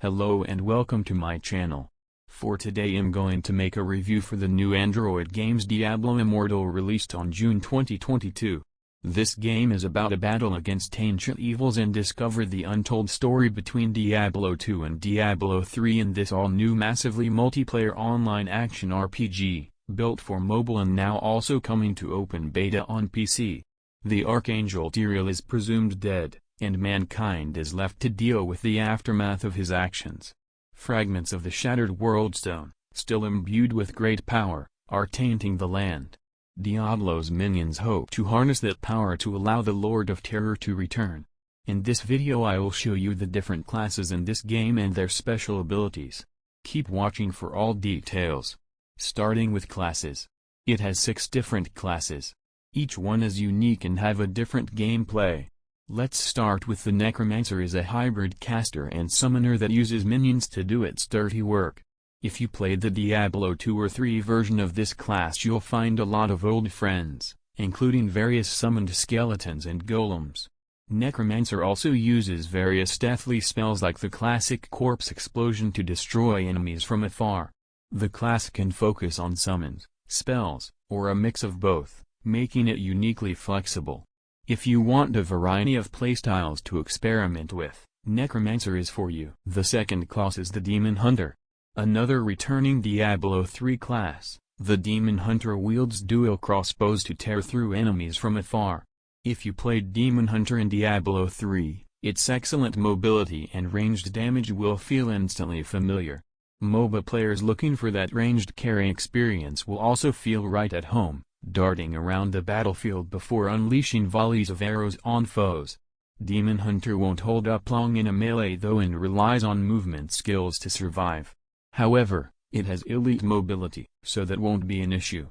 Hello and welcome to my channel. For today I'm going to make a review for the new Android games Diablo Immortal released on June 2022. This game is about a battle against ancient evils and discover the untold story between Diablo 2 and Diablo 3 in this all-new massively multiplayer online action RPG, built for mobile and now also coming to open beta on PC. The Archangel Tyrael is presumed dead, and mankind is left to deal with the aftermath of his actions. Fragments of the shattered world stone, still imbued with great power, are tainting the land. Diablo's minions hope to harness that power to allow the Lord of Terror to return. In this video I will show you the different classes in this game and their special abilities. Keep watching for all details. Starting with classes. It has 6 different classes. Each one is unique and have a different gameplay. Let's start with the Necromancer is a hybrid caster and summoner that uses minions to do its dirty work. If you played the Diablo 2 or 3 version of this class you'll find a lot of old friends, including various summoned skeletons and golems. Necromancer also uses various deathly spells like the classic Corpse Explosion to destroy enemies from afar. The class can focus on summons, spells, or a mix of both, making it uniquely flexible. If you want a variety of playstyles to experiment with, Necromancer is for you. The second class is the Demon Hunter. Another returning Diablo 3 class, the Demon Hunter wields dual crossbows to tear through enemies from afar. If you played Demon Hunter in Diablo 3, its excellent mobility and ranged damage will feel instantly familiar. MOBA players looking for that ranged carry experience will also feel right at home, darting around the battlefield before unleashing volleys of arrows on foes. Demon Hunter won't hold up long in a melee though and relies on movement skills to survive. However, it has elite mobility, so that won't be an issue.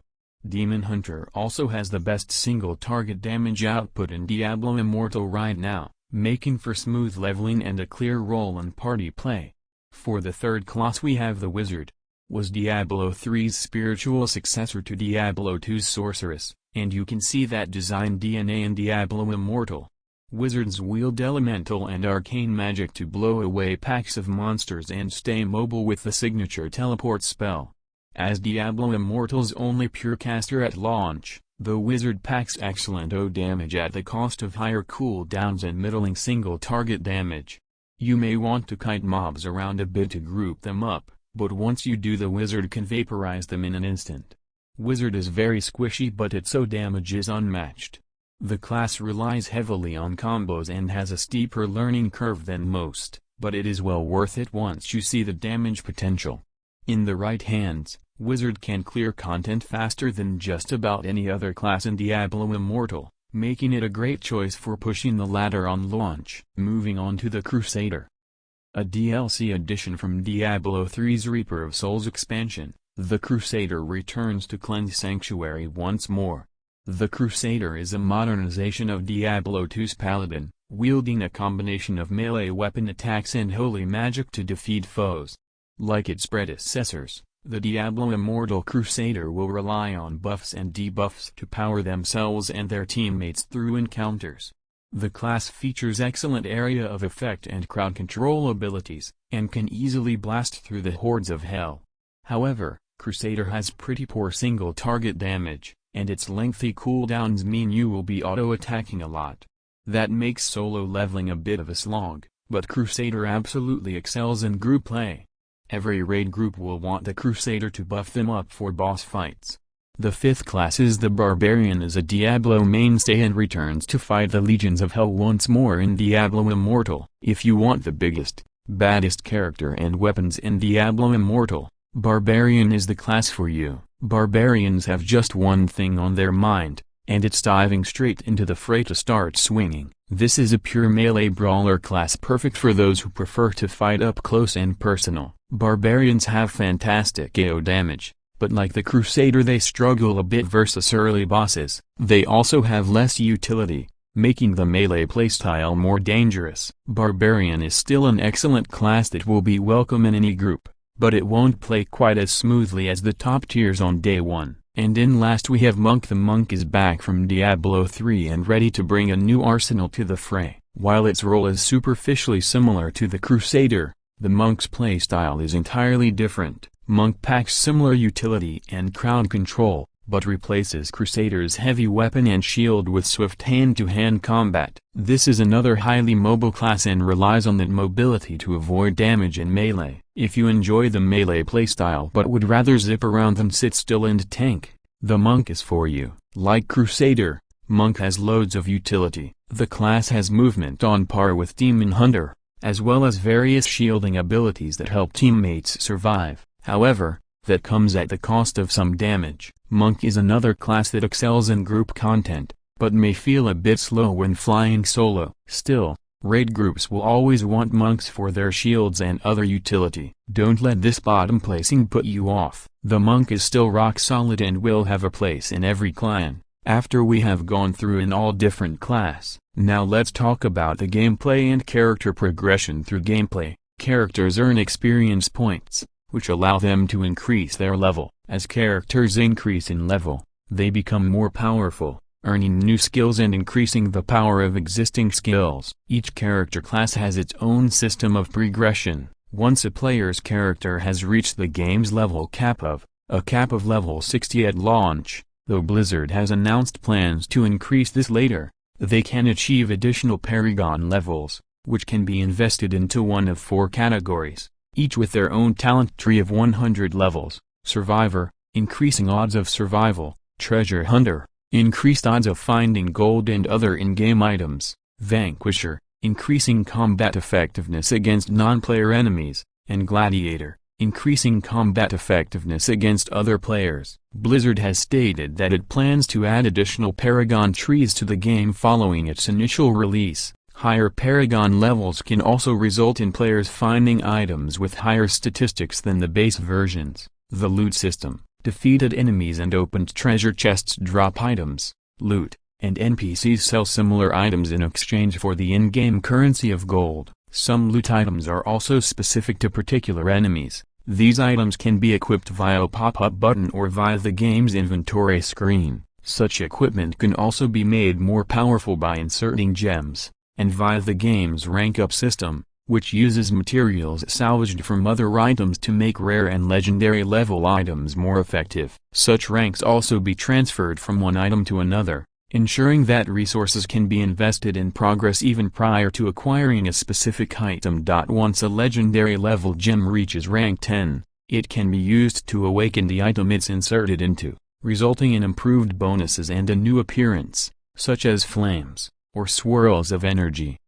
Demon Hunter also has the best single target damage output in Diablo Immortal right now, making for smooth leveling and a clear role in party play. For the third class we have the Wizard. Was Diablo 3's spiritual successor to Diablo 2's Sorceress, and you can see that design DNA in Diablo Immortal. Wizards wield elemental and arcane magic to blow away packs of monsters and stay mobile with the signature teleport spell. As Diablo Immortal's only pure caster at launch, the Wizard packs excellent O damage at the cost of higher cooldowns and middling single target damage. You may want to kite mobs around a bit to group them up, but once you do the Wizard can vaporize them in an instant. Wizard is very squishy but its O damage is unmatched. The class relies heavily on combos and has a steeper learning curve than most, but it is well worth it once you see the damage potential. In the right hands, Wizard can clear content faster than just about any other class in Diablo Immortal, making it a great choice for pushing the ladder on launch. Moving on to the Crusader. A DLC addition from Diablo 3's Reaper of Souls expansion, the Crusader returns to cleanse Sanctuary once more. The Crusader is a modernization of Diablo 2's Paladin, wielding a combination of melee weapon attacks and holy magic to defeat foes. Like its predecessors, the Diablo Immortal Crusader will rely on buffs and debuffs to power themselves and their teammates through encounters. The class features excellent area of effect and crowd control abilities, and can easily blast through the hordes of hell. However, Crusader has pretty poor single target damage, and its lengthy cooldowns mean you will be auto-attacking a lot. That makes solo leveling a bit of a slog, but Crusader absolutely excels in group play. Every raid group will want the Crusader to buff them up for boss fights. The fifth class is the Barbarian is a Diablo mainstay and returns to fight the legions of hell once more in Diablo Immortal. If you want the biggest, baddest character and weapons in Diablo Immortal, Barbarian is the class for you. Barbarians have just one thing on their mind, and it's diving straight into the fray to start swinging. This is a pure melee brawler class perfect for those who prefer to fight up close and personal. Barbarians have fantastic AoE damage, but like the Crusader they struggle a bit versus early bosses. They also have less utility, making the melee playstyle more dangerous. Barbarian is still an excellent class that will be welcome in any group, but it won't play quite as smoothly as the top tiers on day one. And in last we have Monk. The Monk is back from Diablo 3 and ready to bring a new arsenal to the fray. While its role is superficially similar to the Crusader, The Monk's playstyle is entirely different. Monk packs similar utility and crowd control, but replaces Crusader's heavy weapon and shield with swift hand-to-hand combat. This is another highly mobile class and relies on that mobility to avoid damage in melee. If you enjoy the melee playstyle but would rather zip around than sit still and tank, the Monk is for you. Like Crusader, Monk has loads of utility. The class has movement on par with Demon Hunter, as well as various shielding abilities that help teammates survive. However, that comes at the cost of some damage. Monk is another class that excels in group content, but may feel a bit slow when flying solo. Still, raid groups will always want monks for their shields and other utility. Don't let this bottom placing put you off. The Monk is still rock solid and will have a place in every clan. After we have gone through an all different class, now let's talk about the gameplay and character progression. Through gameplay, characters earn experience points, which allow them to increase their level. As characters increase in level, they become more powerful, earning new skills and increasing the power of existing skills. Each character class has its own system of progression. Once a player's character has reached the game's level cap of level 60 at launch, though Blizzard has announced plans to increase this later, they can achieve additional Paragon levels, which can be invested into one of 4 categories, each with their own talent tree of 100 levels. Survivor, increasing odds of survival. Treasure Hunter, increased odds of finding gold and other in-game items. Vanquisher, increasing combat effectiveness against non-player enemies. And Gladiator, increasing combat effectiveness against other players. Blizzard has stated that it plans to add additional Paragon trees to the game following its initial release. Higher Paragon levels can also result in players finding items with higher statistics than the base versions. The loot system, defeated enemies and opened treasure chests drop items, loot, and NPCs sell similar items in exchange for the in-game currency of gold. Some loot items are also specific to particular enemies. These items can be equipped via a pop-up button or via the game's inventory screen. Such equipment can also be made more powerful by inserting gems, and via the game's rank-up system, which uses materials salvaged from other items to make rare and legendary level items more effective. Such ranks also be transferred from one item to another, ensuring that resources can be invested in progress even prior to acquiring a specific item. Once a legendary level gem reaches rank 10, it can be used to awaken the item it's inserted into, resulting in improved bonuses and a new appearance, such as flames, or swirls of energy.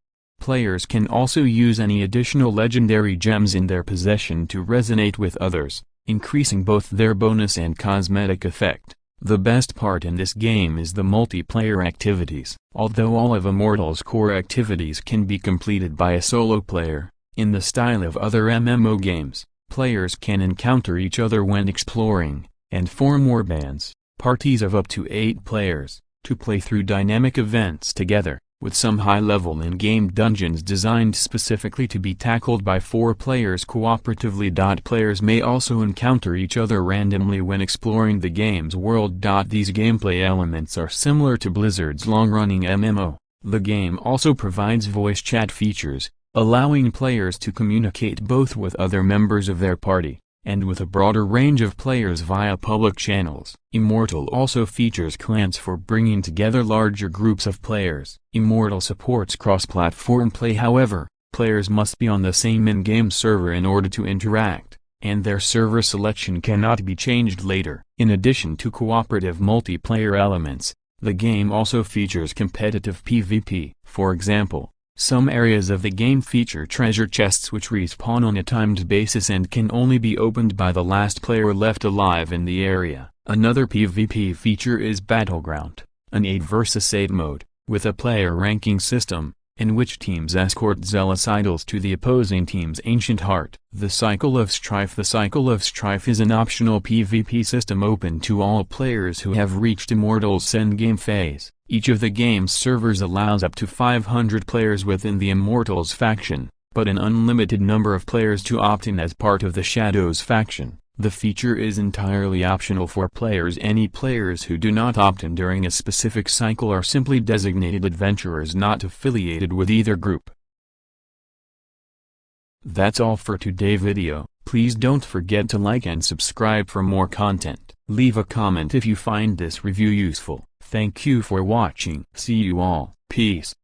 Players can also use any additional legendary gems in their possession to resonate with others, increasing both their bonus and cosmetic effect. The best part in this game is the multiplayer activities. Although all of Immortal's core activities can be completed by a solo player, in the style of other MMO games, players can encounter each other when exploring, and form warbands, parties of up to 8 players, to play through dynamic events together, with some high-level in-game dungeons designed specifically to be tackled by 4 players cooperatively. Players may also encounter each other randomly when exploring the game's world. These gameplay elements are similar to Blizzard's long-running MMO. The game also provides voice chat features, allowing players to communicate both with other members of their party, and with a broader range of players via public channels. Immortal also features clans for bringing together larger groups of players. Immortal supports cross-platform play. However, players must be on the same in-game server in order to interact, and their server selection cannot be changed later. In addition to cooperative multiplayer elements, the game also features competitive PvP. For example, some areas of the game feature treasure chests which respawn on a timed basis and can only be opened by the last player left alive in the area. Another PvP feature is Battleground, an 8 vs 8 mode, with a player ranking system, in which teams escort zealous idols to the opposing team's ancient heart. The Cycle of Strife. The Cycle of Strife is an optional PvP system open to all players who have reached Immortal's endgame phase. Each of the game's servers allows up to 500 players within the Immortals faction, but an unlimited number of players to opt in as part of the Shadows faction. The feature is entirely optional for players. Any players who do not opt in during a specific cycle are simply designated adventurers not affiliated with either group. That's all for today's video. Please don't forget to like and subscribe for more content. Leave a comment if you find this review useful. Thank you for watching. See you all. Peace.